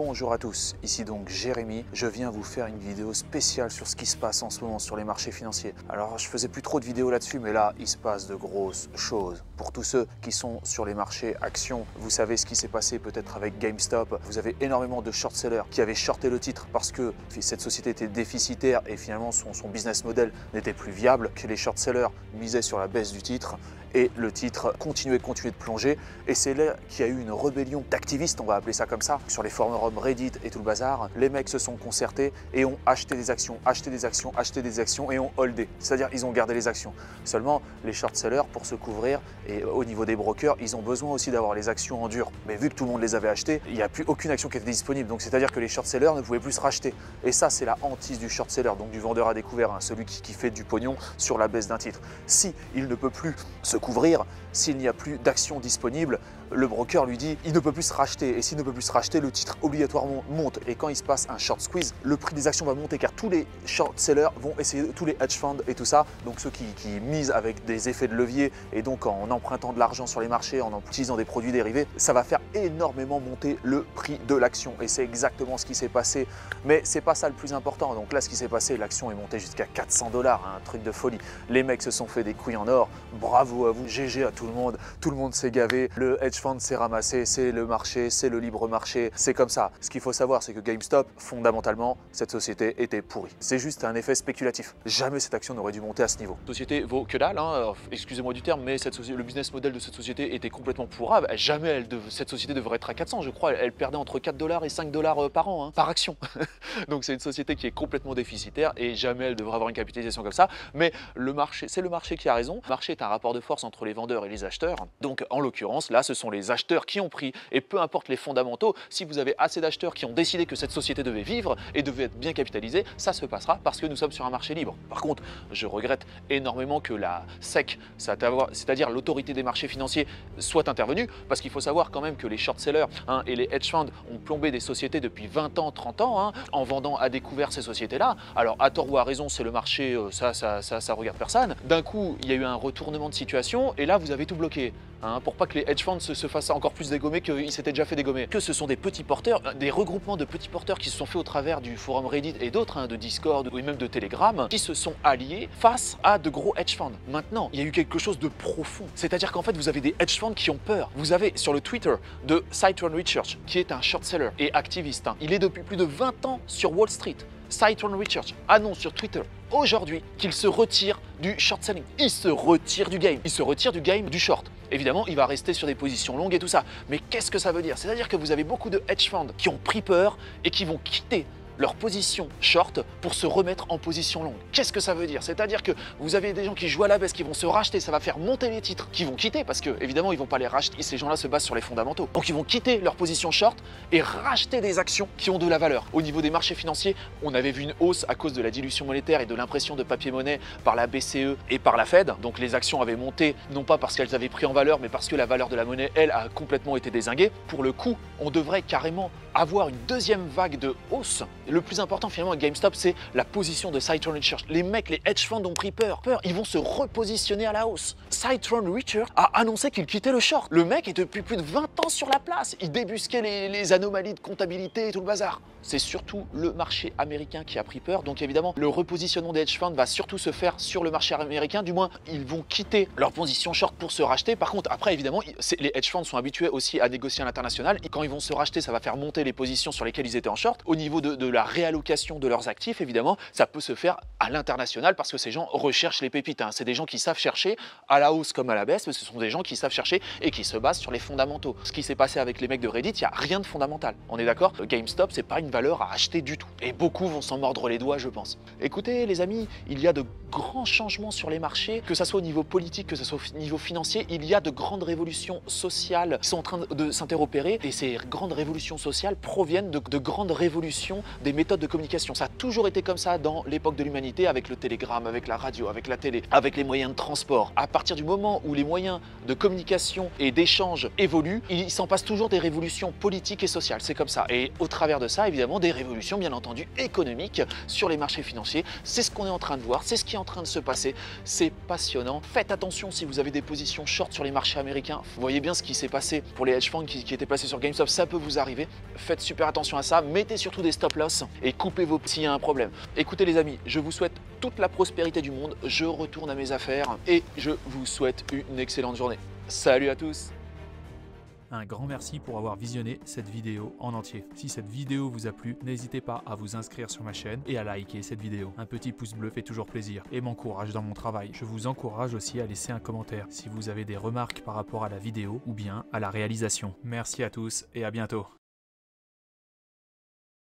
Bonjour à tous, ici donc Jérémy. Je viens vous faire une vidéo spéciale sur ce qui se passe en ce moment sur les marchés financiers. Alors je faisais plus trop de vidéos là-dessus, mais là il se passe de grosses choses. Pour tous ceux qui sont sur les marchés actions, vous savez ce qui s'est passé peut-être avec GameStop. Vous avez énormément de short sellers qui avaient shorté le titre parce que cette société était déficitaire et finalement son business model n'était plus viable, que les short sellers misaient sur la baisse du titre. Et le titre continuait de plonger. Et c'est là qu'il y a eu une rébellion d'activistes, on va appeler ça comme ça, sur les forums Reddit et tout le bazar. Les mecs se sont concertés et ont acheté des actions, et ont holdé. C'est-à-dire ils ont gardé les actions. Seulement, les short sellers, pour se couvrir, et au niveau des brokers, ils ont besoin aussi d'avoir les actions en dur. Mais vu que tout le monde les avait achetées, il n'y a plus aucune action qui était disponible. Donc c'est-à-dire que les short sellers ne pouvaient plus se racheter. Et ça, c'est la hantise du short seller, donc du vendeur à découvert, hein, celui qui fait du pognon sur la baisse d'un titre. Si il ne peut plus se couvrir, s'il n'y a plus d'actions disponibles, le broker lui dit il ne peut plus se racheter, et s'il ne peut plus se racheter, le titre obligatoirement monte. Et quand il se passe un short squeeze, le prix des actions va monter car tous les short sellers vont essayer, tous les hedge funds et tout ça, donc ceux qui misent avec des effets de levier et donc en empruntant de l'argent sur les marchés, en utilisant des produits dérivés, ça va faire énormément monter le prix de l'action. Et c'est exactement ce qui s'est passé, mais c'est pas ça le plus important. Donc là, ce qui s'est passé, l'action est montée jusqu'à 400 $, un truc de folie. Les mecs se sont fait des couilles en or, bravo à vous, GG à tout le monde s'est gavé, le hedge fund s'est ramassé, c'est le marché, c'est le libre marché, c'est comme ça. Ce qu'il faut savoir, c'est que GameStop, fondamentalement, cette société était pourrie. C'est juste un effet spéculatif. Jamais cette action n'aurait dû monter à ce niveau. La société vaut que dalle, hein. Excusez-moi du terme, mais le business model de cette société était complètement pourrave. Jamais cette société devrait être à 400, je crois. Elle perdait entre 4 $ et 5 $ par an, hein, par action. Donc c'est une société qui est complètement déficitaire et jamais elle devrait avoir une capitalisation comme ça. Mais le marché, c'est le marché qui a raison. Le marché est un rapport de force entre les vendeurs et les acheteurs. Donc en l'occurrence, là, ce sont les acheteurs qui ont pris, et peu importe les fondamentaux, si vous avez assez d'acheteurs qui ont décidé que cette société devait vivre et devait être bien capitalisée, ça se passera parce que nous sommes sur un marché libre. Par contre, je regrette énormément que la SEC, c'est-à-dire l'autorité des marchés financiers, soit intervenue, parce qu'il faut savoir quand même que les short sellers, hein, et les hedge funds ont plombé des sociétés depuis 20 ans, 30 ans, hein, en vendant à découvert ces sociétés-là. Alors à tort ou à raison, c'est le marché, ça regarde personne. D'un coup, il y a eu un retournement de situation et là, vous avez tout bloqué. Hein, pour pas que les hedge funds se fassent encore plus dégommer qu'ils s'étaient déjà fait dégommer. Que ce sont des petits porteurs, des regroupements de petits porteurs qui se sont faits au travers du forum Reddit et d'autres, hein, de Discord ou même de Telegram, qui se sont alliés face à de gros hedge funds. Maintenant, il y a eu quelque chose de profond. C'est-à-dire qu'en fait, vous avez des hedge funds qui ont peur. Vous avez sur le Twitter de Citron Research, qui est un short seller et activiste. Hein. Il est depuis plus de 20 ans sur Wall Street. Citron Research annonce sur Twitter aujourd'hui qu'il se retire du short selling. Il se retire du game. Il se retire du game du short. Évidemment, il va rester sur des positions longues et tout ça. Mais qu'est-ce que ça veut dire? C'est-à-dire que vous avez beaucoup de hedge funds qui ont pris peur et qui vont quitter leur position short pour se remettre en position longue. Qu'est-ce que ça veut dire? C'est-à-dire que vous avez des gens qui jouent à la baisse, qui vont se racheter, ça va faire monter les titres, qui vont quitter parce que évidemment ils vont pas les racheter, ces gens-là se basent sur les fondamentaux. Donc ils vont quitter leur position short et racheter des actions qui ont de la valeur. Au niveau des marchés financiers, on avait vu une hausse à cause de la dilution monétaire et de l'impression de papier-monnaie par la BCE et par la Fed. Donc les actions avaient monté, non pas parce qu'elles avaient pris en valeur, mais parce que la valeur de la monnaie, elle, a complètement été dézinguée. Pour le coup, on devrait carrément avoir une deuxième vague de hausse. Le plus important finalement à GameStop, c'est la position de Citron Research. Les mecs, les hedge funds ont pris peur. Ils vont se repositionner à la hausse. Citron Research a annoncé qu'il quittait le short. Le mec est depuis plus de 20 ans sur la place. Il débusquait les anomalies de comptabilité et tout le bazar. C'est surtout le marché américain qui a pris peur. Donc évidemment, le repositionnement des hedge funds va surtout se faire sur le marché américain. Du moins, ils vont quitter leur position short pour se racheter. Par contre, après, évidemment, les hedge funds sont habitués aussi à négocier à l'international. Et quand ils vont se racheter, ça va faire monter les positions sur lesquelles ils étaient en short. Au niveau de la réallocation de leurs actifs, évidemment, ça peut se faire à l'international parce que ces gens recherchent les pépites. Hein. C'est des gens qui savent chercher à la hausse comme à la baisse, mais ce sont des gens qui savent chercher et qui se basent sur les fondamentaux. Ce qui s'est passé avec les mecs de Reddit, il n'y a rien de fondamental. On est d'accord? GameStop, c'est pas une valeur à acheter du tout. Et beaucoup vont s'en mordre les doigts, je pense. Écoutez, les amis, il y a de grands changements sur les marchés, que ce soit au niveau politique, que ce soit au niveau financier. Il y a de grandes révolutions sociales qui sont en train de s'interopérer et ces grandes révolutions sociales proviennent de grandes révolutions des méthodes de communication. Ça a toujours été comme ça dans l'époque de l'humanité, avec le télégramme, avec la radio, avec la télé, avec les moyens de transport. À partir du moment où les moyens de communication et d'échange évoluent, il s'en passe toujours des révolutions politiques et sociales. C'est comme ça. Et au travers de ça, évidemment, des révolutions, bien entendu, économiques sur les marchés financiers. C'est ce qu'on est en train de voir, c'est ce qui est en train de se passer. C'est passionnant. Faites attention si vous avez des positions short sur les marchés américains. Vous voyez bien ce qui s'est passé pour les hedge funds qui étaient placés sur GameStop. Ça peut vous arriver. Faites super attention à ça. Mettez surtout des stop loss et coupez vos s'il y a un problème. Écoutez les amis, je vous souhaite toute la prospérité du monde. Je retourne à mes affaires et je vous souhaite une excellente journée. Salut à tous! Un grand merci pour avoir visionné cette vidéo en entier. Si cette vidéo vous a plu, n'hésitez pas à vous inscrire sur ma chaîne et à liker cette vidéo. Un petit pouce bleu fait toujours plaisir et m'encourage dans mon travail. Je vous encourage aussi à laisser un commentaire si vous avez des remarques par rapport à la vidéo ou bien à la réalisation. Merci à tous et à bientôt.